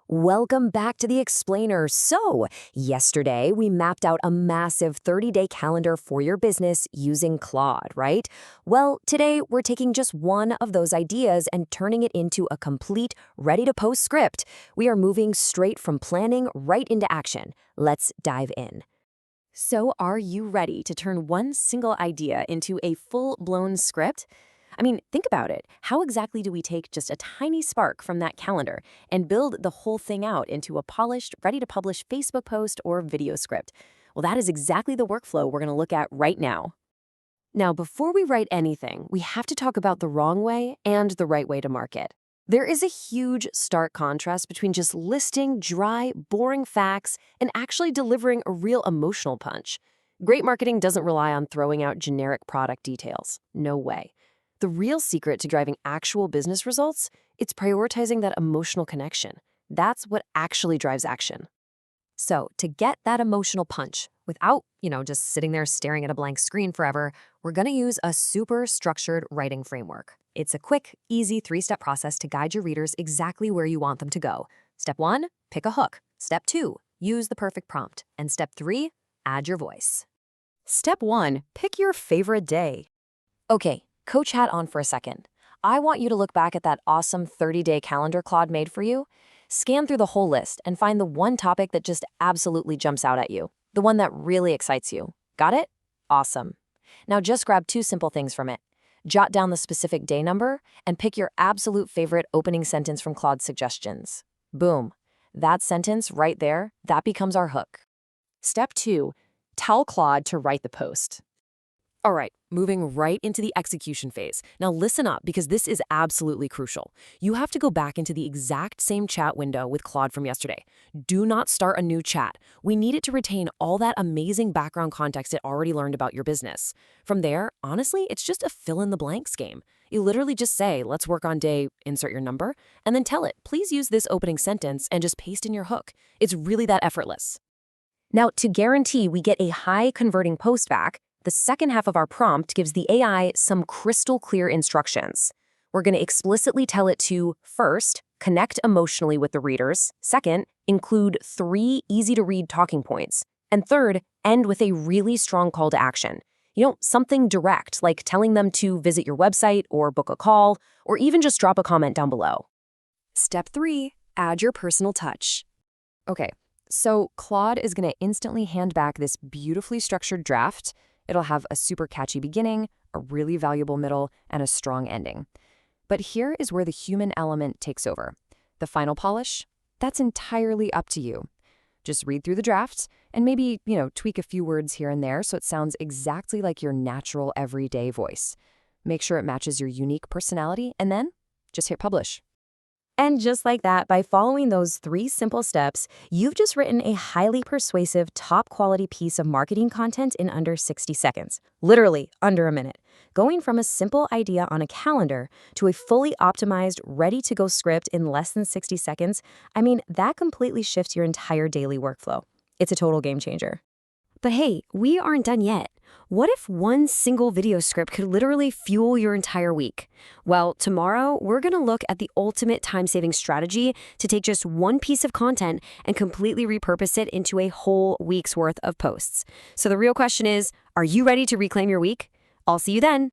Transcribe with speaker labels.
Speaker 1: Welcome back to the Explainer. So, yesterday we mapped out a massive 30-day calendar for your business using Claude, right? Well, today we're taking just one of those ideas and turning it into a complete, ready-to-post script. We are moving straight from planning right into action. Let's dive in. So, are you ready to turn one single idea into a full-blown script? I mean, think about it. How exactly do we take just a tiny spark from that calendar and build the whole thing out into a polished, ready-to-publish Facebook post or video script? Well, that is exactly the workflow we're going to look at right now. Now, before we write anything, we have to talk about the wrong way and the right way to market. There is a huge, stark contrast between just listing dry, boring facts and actually delivering a real emotional punch. Great marketing doesn't rely on throwing out generic product details. No way. The real secret to driving actual business results, it's prioritizing that emotional connection. That's what actually drives action. So, to get that emotional punch, without, just sitting there staring at a blank screen forever, we're going to use a super structured writing framework. It's a quick, easy 3-step process to guide your readers exactly where you want them to go. Step 1, pick a hook. Step 2, use the perfect prompt. And step 3, add your voice. Step 1, pick your favorite day. Okay. Coach hat on for a second. I want you to look back at that awesome 30-day calendar Claude made for you. Scan through the whole list and find the one topic that just absolutely jumps out at you, the one that really excites you. Got it? Awesome. Now just grab 2 simple things from it. Jot down the specific day number and pick your absolute favorite opening sentence from Claude's suggestions. Boom. That sentence right there, that becomes our hook. Step 2, tell Claude to write the post. All right, moving right into the execution phase. Now listen up, because this is absolutely crucial. You have to go back into the exact same chat window with Claude from yesterday. Do not start a new chat. We need it to retain all that amazing background context it already learned about your business. From there, honestly, it's just a fill-in-the-blanks game. You literally just say, let's work on day, insert your number, and then tell it, please use this opening sentence, and just paste in your hook. It's really that effortless. Now, to guarantee we get a high-converting post back, the second half of our prompt gives the AI some crystal clear instructions. We're going to explicitly tell it to, first, connect emotionally with the readers. Second, include 3 easy-to-read talking points. And third, end with a really strong call to action. Something direct, like telling them to visit your website or book a call, or even just drop a comment down below. Step 3, add your personal touch. Okay, so Claude is going to instantly hand back this beautifully structured draft. It'll have a super catchy beginning, a really valuable middle, and a strong ending. But here is where the human element takes over. The final polish, that's entirely up to you. Just read through the drafts and maybe, tweak a few words here and there so it sounds exactly like your natural everyday voice. Make sure it matches your unique personality and then just hit publish. And just like that, by following those 3 simple steps, you've just written a highly persuasive, top-quality piece of marketing content in under 60 seconds. Literally, under a minute. Going from a simple idea on a calendar to a fully optimized, ready-to-go script in less than 60 seconds, that completely shifts your entire daily workflow. It's a total game changer. But hey, we aren't done yet. What if one single video script could literally fuel your entire week? Well, tomorrow, we're going to look at the ultimate time-saving strategy to take just one piece of content and completely repurpose it into a whole week's worth of posts. So the real question is, are you ready to reclaim your week? I'll see you then.